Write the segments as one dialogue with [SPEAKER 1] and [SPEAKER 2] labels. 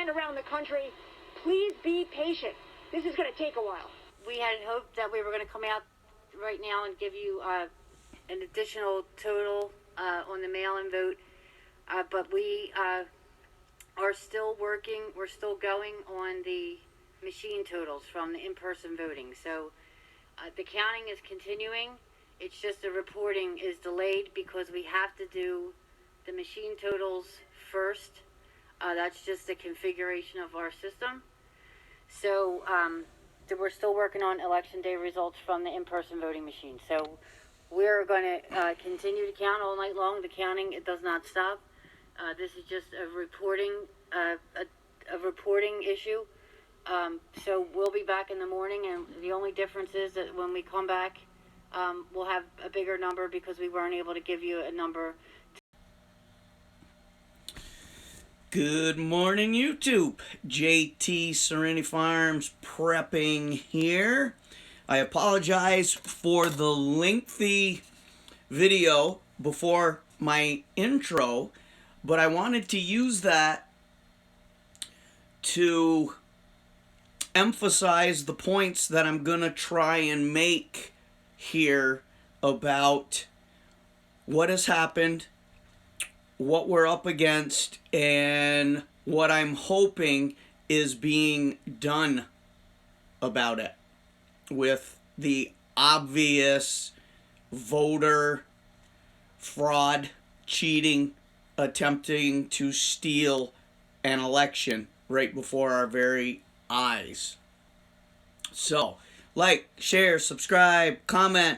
[SPEAKER 1] and around the country. Please be patient. This is going to take a while.
[SPEAKER 2] We had hoped that we were going to come out right now and give you an additional total on the mail-in vote, but we are still working. We're still going on the machine totals from the in-person voting. So the counting is continuing. It's just the reporting is delayed because we have to do the machine totals first. That's just the configuration of our system. So we're still working on election day results from the in-person voting machine. So we're going to continue to count all night long. The counting, it does not stop. This is just a reporting issue. So we'll be back in the morning, and the only difference is that when we come back, we'll have a bigger number because we weren't able to give you a number.
[SPEAKER 3] Good morning, YouTube. JT Serenity Farms prepping here. I apologize for the lengthy video before my intro, but I wanted to use that to emphasize the points that I'm going to try and make here about what has happened, what we're up against, and what I'm hoping is being done about it with the obvious voter fraud, cheating, attempting to steal an election right before our very eyes. So, like, share, subscribe, comment,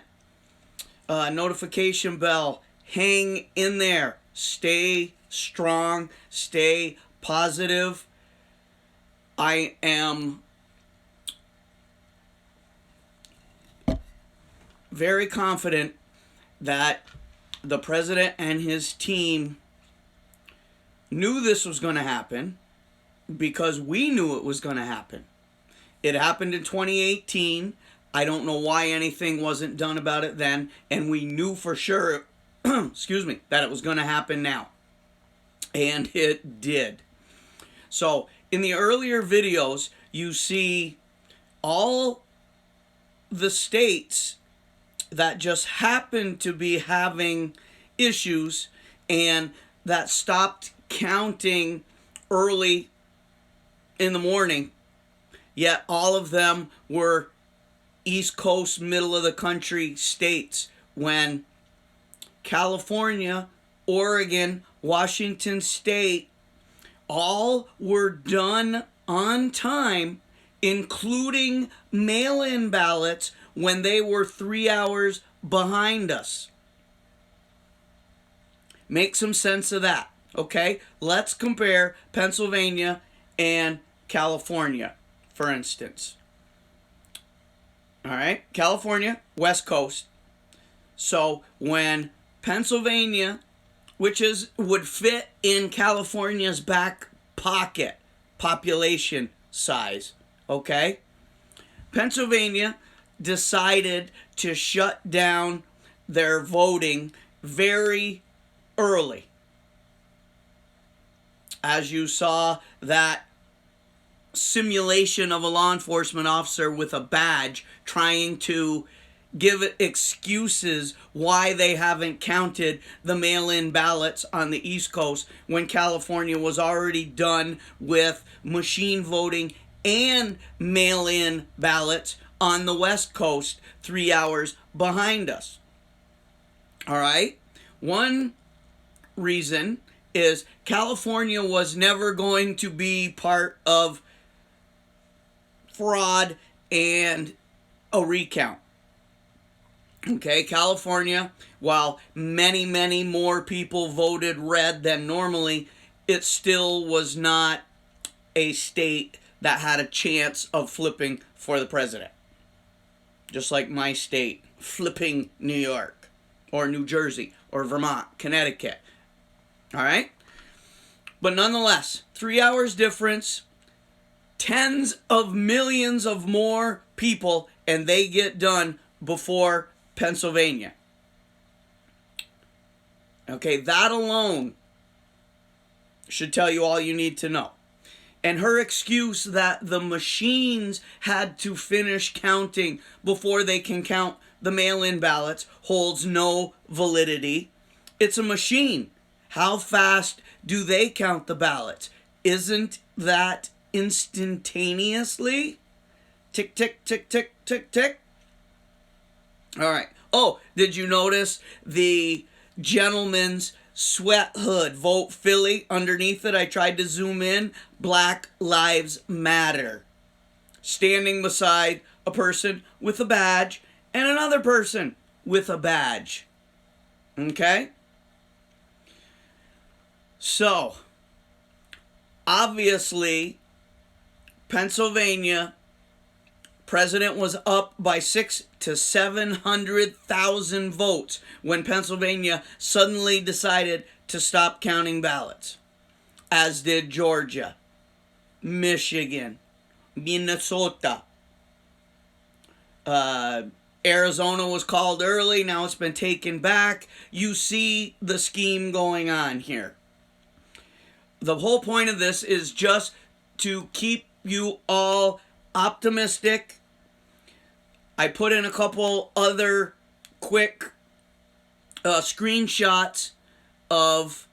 [SPEAKER 3] notification bell, hang in there. Stay strong, stay positive. I am very confident that the president and his team knew this was going to happen because we knew it was going to happen. It happened in 2018. I don't know why anything wasn't done about it then, and we knew for sure excuse me, that it was going to happen now. And it did. So, in the earlier videos, you see all the states that just happened to be having issues and that stopped counting early in the morning, yet all of them were East Coast, middle of the country states, when California, Oregon, Washington State, all were done on time, including mail-in ballots, when they were 3 hours behind us. Make some sense of that, okay? Let's compare Pennsylvania and California, for instance. All right, California, West Coast. So when Pennsylvania, which would fit in California's back pocket population size, okay? Pennsylvania decided to shut down their voting very early. As you saw that simulation of a law enforcement officer with a badge trying to give excuses why they haven't counted the mail-in ballots on the East Coast when California was already done with machine voting and mail-in ballots on the West Coast 3 hours behind us. All right? One reason is California was never going to be part of fraud and a recount. Okay, California, while many, many more people voted red than normally, it still was not a state that had a chance of flipping for the president. Just like my state, flipping New York, or New Jersey, or Vermont, Connecticut. All right? But nonetheless, 3 hours difference, tens of millions of more people, and they get done before Pennsylvania. Okay, that alone should tell you all you need to know. And her excuse that the machines had to finish counting before they can count the mail-in ballots holds no validity. It's a machine. How fast do they count the ballots? Isn't that instantaneously? Tick, tick, tick, tick, tick, tick. All right. Oh, did you notice the gentleman's sweat hood, Vote Philly? Underneath it, I tried to zoom in. Black Lives Matter. Standing beside a person with a badge and another person with a badge. Okay? So, obviously, Pennsylvania, president was up by 600,000 to 700,000 votes when Pennsylvania suddenly decided to stop counting ballots, as did Georgia, Michigan, Minnesota. Arizona was called early, now it's been taken back. You see the scheme going on here. The whole point of this is just to keep you all optimistic. I put in a couple other quick screenshots of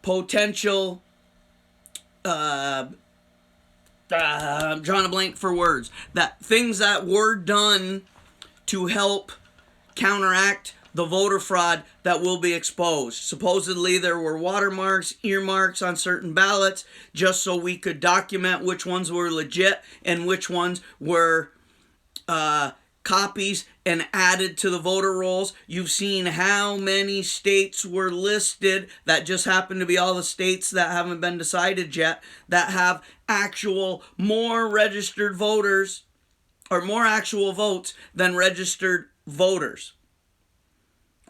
[SPEAKER 3] potential I'm drawing a blank for words. That things that were done to help counteract the voter fraud that will be exposed. Supposedly there were watermarks, earmarks on certain ballots just so we could document which ones were legit and which ones were copies and added to the voter rolls. You've seen how many states were listed, that just happen to be all the states that haven't been decided yet, that have actual more registered voters or more actual votes than registered voters.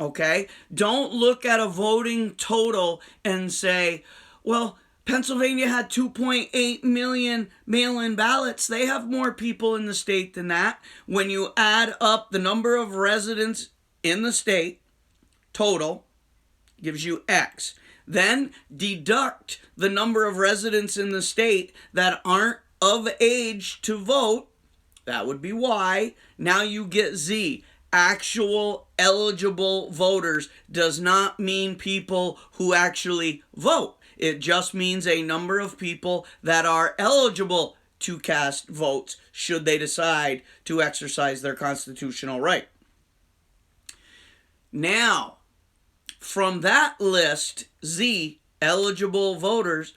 [SPEAKER 3] Okay? Don't look at a voting total and say, well, Pennsylvania had 2.8 million mail-in ballots. They have more people in the state than that. When you add up the number of residents in the state, total, gives you X. Then deduct the number of residents in the state that aren't of age to vote. That would be Y. Now you get Z. Actual eligible voters does not mean people who actually vote. It just means a number of people that are eligible to cast votes should they decide to exercise their constitutional right. Now, from that list, Z, eligible voters,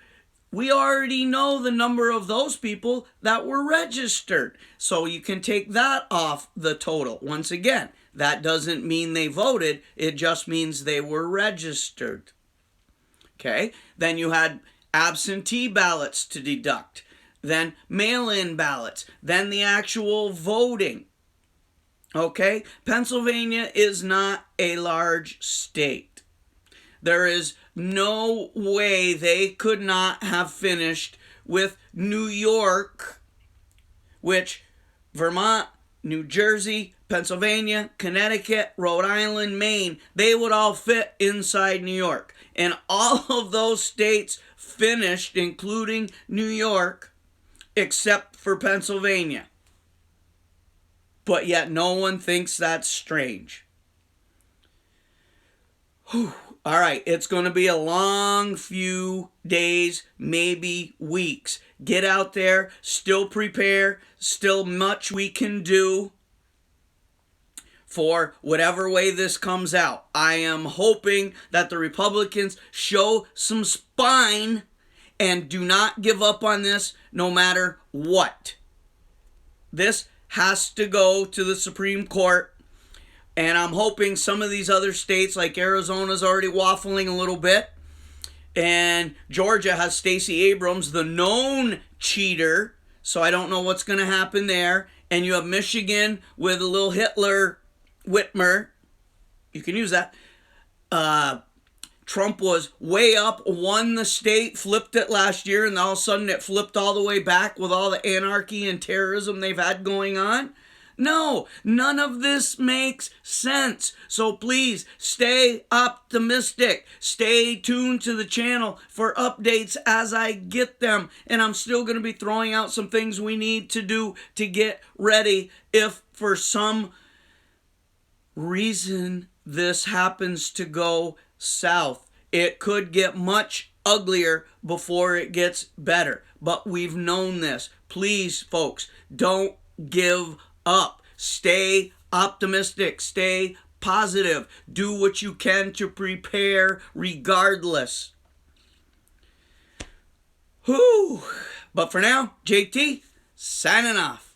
[SPEAKER 3] we already know the number of those people that were registered. So you can take that off the total. Once again, that doesn't mean they voted. It just means they were registered. Okay? Then you had absentee ballots to deduct. Then mail-in ballots. Then the actual voting. Okay? Pennsylvania is not a large state. There is no way they could not have finished with New York, which Vermont, New Jersey, Pennsylvania, Connecticut, Rhode Island, Maine, they would all fit inside New York. And all of those states finished, including New York, except for Pennsylvania. But yet no one thinks that's strange. Whew. All right, it's going to be a long few days, maybe weeks. Get out there, still prepare, still much we can do for whatever way this comes out. I am hoping that the Republicans show some spine and do not give up on this no matter what. This has to go to the Supreme Court. And I'm hoping some of these other states, like Arizona's already waffling a little bit. And Georgia has Stacey Abrams, the known cheater. So I don't know what's going to happen there. And you have Michigan with a little Hitler Whitmer. You can use that. Trump was way up, won the state, flipped it last year. And all of a sudden it flipped all the way back with all the anarchy and terrorism they've had going on. No, none of this makes sense. So please stay optimistic. Stay tuned to the channel for updates as I get them. And I'm still going to be throwing out some things we need to do to get ready if for some reason this happens to go south. It could get much uglier before it gets better. But we've known this. Please, folks, don't give up. Stay optimistic. Stay positive. Do what you can to prepare regardless. Whew. But for now, JT, signing off.